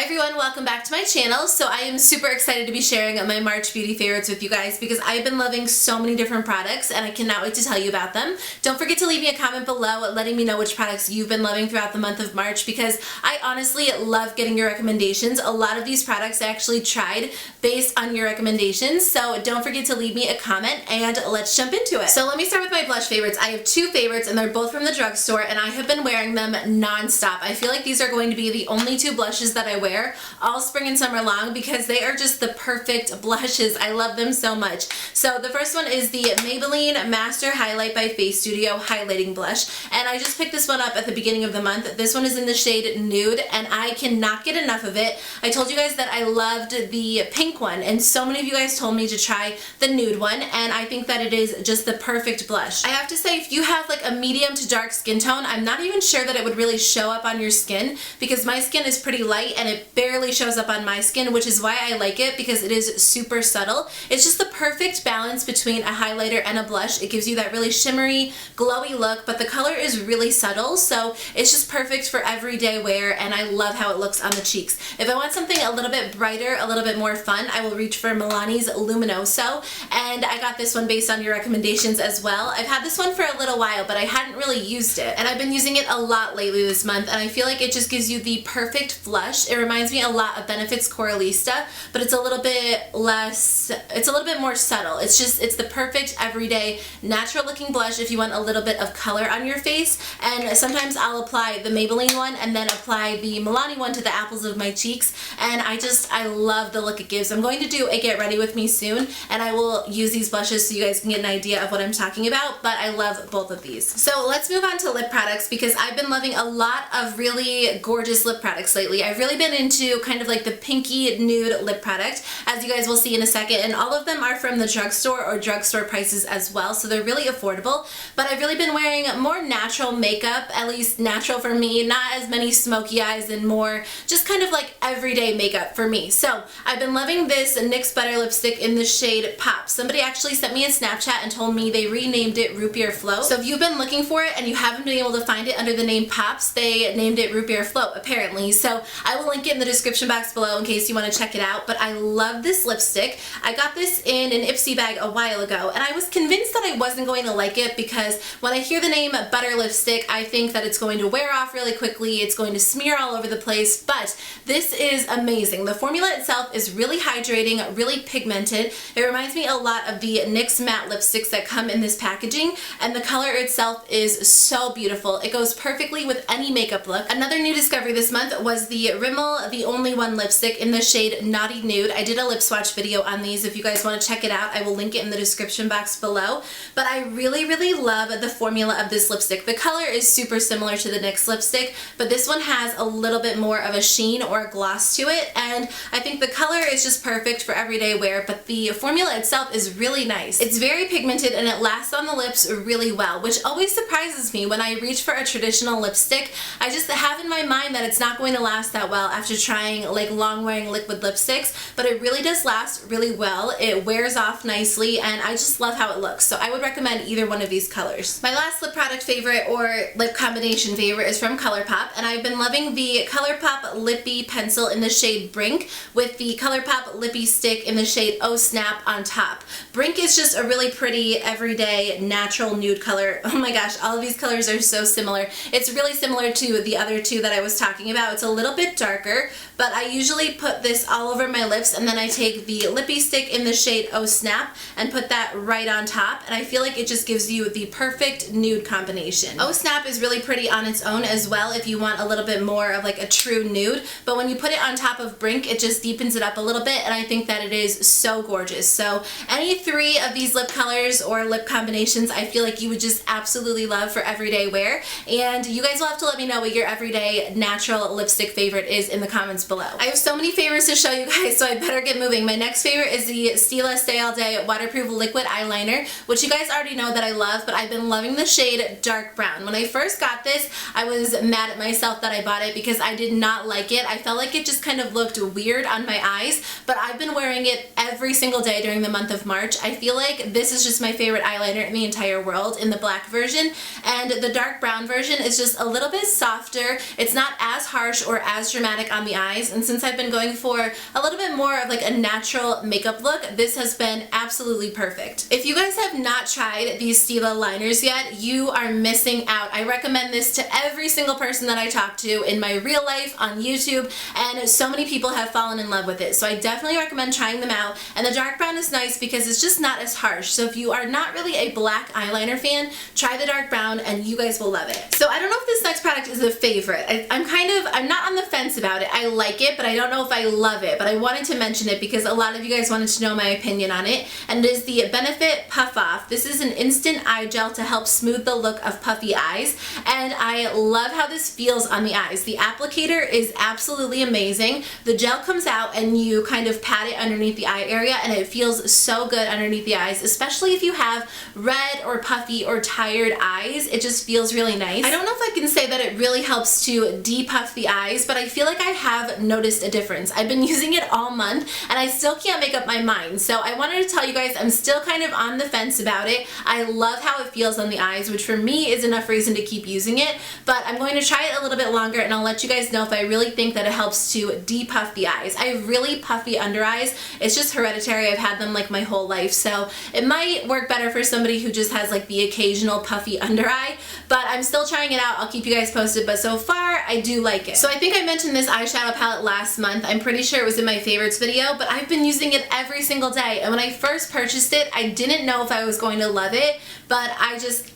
everyone, welcome back to my channel. So I am super excited to be sharing my March beauty favorites with you guys because I've been loving so many different products and I cannot wait to tell you about them. Don't forget to leave me a comment below letting me know which products you've been loving throughout the month of March because I honestly love getting your recommendations. A lot of these products I actually tried based on your recommendations, so don't forget to leave me a comment and let's jump into it. So let me start with my blush favorites. I have two favorites and they're both from the drugstore and I have been wearing them non-stop. I feel like these are going to be the only two blushes that I wear all spring and summer long because they are just the perfect blushes. I love them so much. So the first one is the Maybelline Master Highlight by Face Studio Highlighting Blush, and I just picked this one up at the beginning of the month. This one is in the shade Nude and I cannot get enough of it. I told you guys that I loved the pink one and so many of you guys told me to try the nude one, and I think that it is just the perfect blush. I have to say, if you have like a medium to dark skin tone, I'm not even sure that it would really show up on your skin because my skin is pretty light and it barely shows up on my skin, which is why I like it because it is super subtle. It's just the perfect balance between a highlighter and a blush. It gives you that really shimmery, glowy look, but the color is really subtle, so it's just perfect for everyday wear, and I love how it looks on the cheeks. If I want something a little bit brighter, a little bit more fun, I will reach for Milani's Luminoso, and I got this one based on your recommendations as well. I've had this one for a little while, but I hadn't really used it, and I've been using it a lot lately this month, and I feel like it just gives you the perfect flush. It reminds me a lot of Benefit's Coralista, but it's a little bit less, it's a little bit more subtle. It's the perfect everyday natural looking blush if you want a little bit of color on your face, and sometimes I'll apply the Maybelline one and then apply the Milani one to the apples of my cheeks, and I love the look it gives. I'm going to do a get ready with me soon and I will use these blushes so you guys can get an idea of what I'm talking about, but I love both of these. So let's move on to lip products because I've been loving a lot of really gorgeous lip products lately. I've really been into kind of like the pinky nude lip product, as you guys will see in a second, and all of them are from the drugstore or drugstore prices as well, so they're really affordable. But I've really been wearing more natural makeup, at least natural for me, not as many smoky eyes and more just kind of like everyday makeup for me. So I've been loving this NYX Butter Lipstick in the shade Pop. Somebody actually sent me a Snapchat and told me they renamed it Root Beer Float. So if you've been looking for it and you haven't been able to find it under the name Pops, they named it Root Beer Float apparently. So I will link it in the description box below in case you want to check it out, but I love this lipstick. I got this in an Ipsy bag a while ago and I was convinced that I wasn't going to like it because when I hear the name butter lipstick, I think that it's going to wear off really quickly, it's going to smear all over the place, but this is amazing. The formula itself is really hydrating, really pigmented. It reminds me a lot of the NYX matte lipsticks that come in this packaging, and the color itself is so beautiful. It goes perfectly with any makeup look. Another new discovery this month was the Rimmel The Only One lipstick in the shade Naughty Nude. I did a lip swatch video on these. If you guys want to check it out, I will link it in the description box below. But I really love the formula of this lipstick. The color is super similar to the NYX lipstick, but this one has a little bit more of a sheen or a gloss to it, and I think the color is just perfect for everyday wear, but the formula itself is really nice. It's very pigmented and it lasts on the lips really well, which always surprises me. When I reach for a traditional lipstick, I just have in my mind that it's not going to last that well after trying like long wearing liquid lipsticks, but it really does last really well. It wears off nicely and I just love how it looks, so I would recommend either one of these colors. My last lip product favorite or lip combination favorite is from ColourPop, and I've been loving the ColourPop Lippie pencil in the shade Brink with the ColourPop Lippie stick in the shade Oh Snap on top. Brink is just a really pretty everyday natural nude color. Oh my gosh, all of these colors are so similar. It's really similar to the other two that I was talking about. It's a little bit darker, but I usually put this all over my lips and then I take the Lippie stick in the shade Oh Snap and put that right on top, and I feel like it just gives you the perfect nude combination. Oh Snap is really pretty on its own as well if you want a little bit more of like a true nude, but when you put it on top of Brink, it just deepens it up a little bit, and I think that it is so gorgeous. So any three of these lip colors or lip combinations I feel like you would just absolutely love for everyday wear, and you guys will have to let me know what your everyday natural lipstick favorite is in the comments below. I have so many favorites to show you guys, so I better get moving. My next favorite is the Stila Stay All Day Waterproof Liquid Eyeliner, which you guys already know that I love, but I've been loving the shade Dark Brown. When I first got this, I was mad at myself that I bought it because I did not like it. I felt like it just kind of looked weird on my eyes, but I've been wearing it every single day during the month of March. I feel like this is just my favorite eyeliner in the entire world in the black version, and the dark brown version is just a little bit softer. It's not as harsh or as dramatic on the eyes, and since I've been going for a little bit more of like a natural makeup look, this has been absolutely perfect. If you guys have not tried these Stila liners yet, you are missing out. I recommend this to every single person that I talk to in my real life, on YouTube, and so many people have fallen in love with it. So I definitely recommend trying them out. And the dark brown is nice because it's just not as harsh. So if you are not really a black eyeliner fan, try the dark brown and you guys will love it. So I don't know if this next product is a favorite. I'm not on the fence about it. I like it, but I don't know if I love it. But I wanted to mention it because a lot of you guys wanted to know my opinion on it. And it is the Benefit Puff Off. This is an instant eye gel to help smooth the look of puffy eyes. And I love how this feels on the eyes. The applicator is absolutely amazing. The gel comes out and you kind of pat it underneath the eye area and it feels so good underneath the eyes, especially if you have red or puffy or tired eyes. It just feels really nice. I don't know if I can say that it really helps to depuff the eyes, but I feel like I have noticed a difference. I've been using it all month and I still can't make up my mind. So I wanted to tell you guys I'm still kind of on the fence about it. I love how it feels on the eyes, which for me is enough reason to keep using it, but I'm going to try it a little bit longer and I'll let you guys know if I really think that it helps to depuff the eyes. I have really puffy under eyes. It's just hereditary. I've had them like my whole life, so it might work better for somebody who just has like the occasional puffy under eye, but I'm still trying it out. I'll keep you guys posted, but so far I do like it. So I think I mentioned this eyeshadow palette last month. I'm pretty sure it was in my favorites video, but I've been using it every single day, and when I first purchased it, I didn't know if I was going to love it, but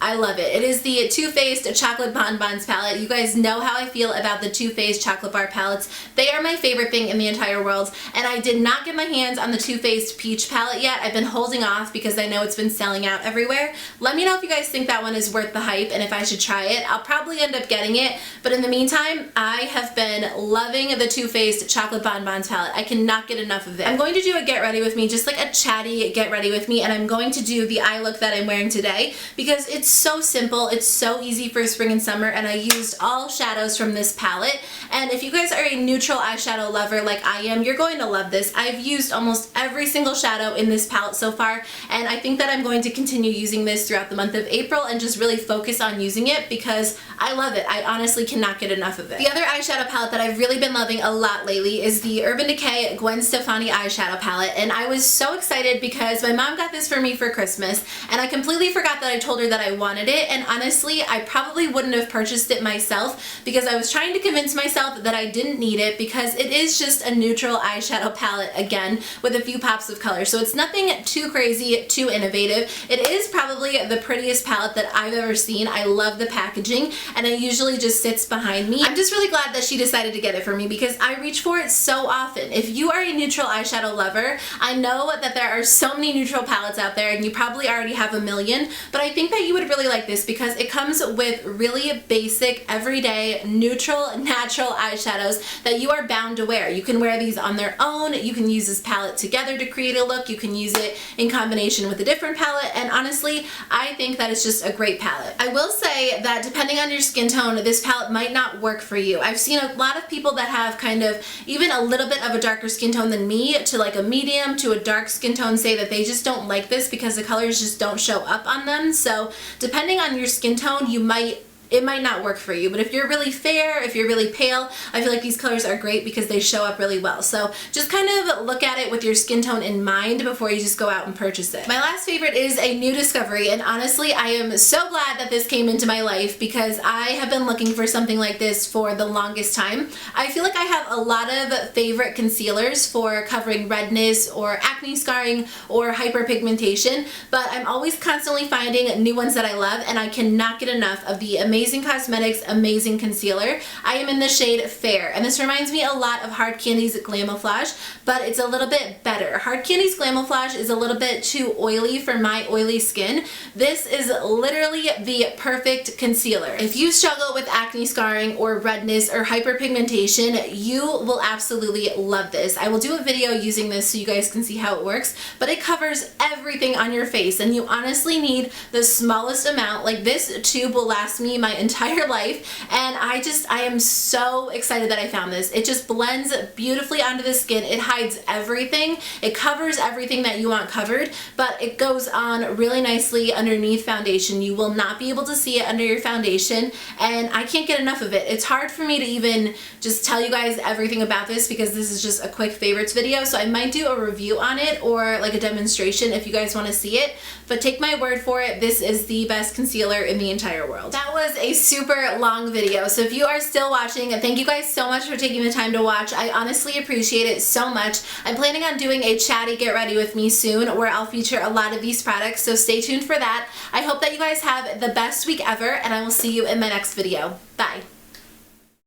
I love it. It is the Too Faced Chocolate Bonbons palette. You guys know how I feel about the Too Faced chocolate bar palettes. They are my favorite thing in the entire world, and I did not get my hands on the Too Faced Peach palette yet. I've been holding off because I know it's been selling out everywhere. Let me know if you guys think that one is worth the hype and if I should try it. I'll probably end up getting it, but in the meantime, I have been loving the Too Faced Chocolate Bonbons palette. I cannot get enough of it. I'm going to do a get ready with me, just like a chatty get ready with me, and I'm going to do the eye look that I'm wearing today because it's so simple, it's so easy for spring and summer, and I used all shadows from this palette. And if you guys are a neutral eyeshadow lover like I am, you're going to love this. I've used almost every single shadow in this palette so far, and I think that I'm going to continue using this throughout the month of April and just really focus on using it because I love it. I honestly cannot get enough of it. The other eyeshadow palette that I've really been loving a lot lately is the Urban Decay Gwen Stefani eyeshadow palette, and I was so excited because my mom got this for me for Christmas, and I completely forgot that I told her that I wanted it, and honestly, I probably wouldn't have purchased it myself because I was trying to convince myself that I didn't need it because it is just a neutral eyeshadow palette, again, with a few pops of color. So it's nothing too crazy, too innovative. It is probably the prettiest palette that I've ever seen. I love the packaging, and it usually just sits behind me. I'm just really glad that she decided to get it for me because I reach for it so often. If you are a neutral eyeshadow lover, I know that there are so many neutral palettes out there and you probably already have a million, but I think that you would really like this because it comes with really basic, everyday, neutral, natural eyeshadows that you are bound to wear. You can wear these on their own, you can use this palette together to create a look, you can use it in combination with a different palette, and honestly, I think that it's just a great palette. I will say that depending on your skin tone, this palette might not work for you. I've seen a lot of people that have kind of even a little bit of a darker skin tone than me to like a medium to a dark skin tone say that they just don't like this because the colors just don't show up on them. So depending on your skin tone, it might not work for you, but if you're really fair, if you're really pale, I feel like these colors are great because they show up really well. So just kind of look at it with your skin tone in mind before you just go out and purchase it. My last favorite is a new discovery, and honestly, I am so glad that this came into my life because I have been looking for something like this for the longest time. I feel like I have a lot of favorite concealers for covering redness or acne scarring or hyperpigmentation, but I'm always constantly finding new ones that I love, and I cannot get enough of the Amazing Cosmetics Amazing Concealer. I am in the shade Fair, and this reminds me a lot of Hard Candy's Glamouflage, but it's a little bit better. Hard Candy's Glamouflage is a little bit too oily for my oily skin. This is literally the perfect concealer. If you struggle with acne scarring or redness or hyperpigmentation, you will absolutely love this. I will do a video using this so you guys can see how it works, but it covers everything on your face, and you honestly need the smallest amount. Like, this tube will last me my my entire life, and I am so excited that I found this. It just blends beautifully onto the skin. It hides everything. It covers everything that you want covered, but it goes on really nicely underneath foundation. You will not be able to see it under your foundation, and I can't get enough of it. It's hard for me to even just tell you guys everything about this because this is just a quick favorites video, so I might do a review on it or like a demonstration if you guys want to see it, but take my word for it, this is the best concealer in the entire world. That was a super long video, so if you are still watching, thank you guys so much for taking the time to watch. I honestly appreciate it so much. I'm planning on doing a chatty get ready with me soon where I'll feature a lot of these products, so stay tuned for that. I hope that you guys have the best week ever, and I will see you in my next video. Bye.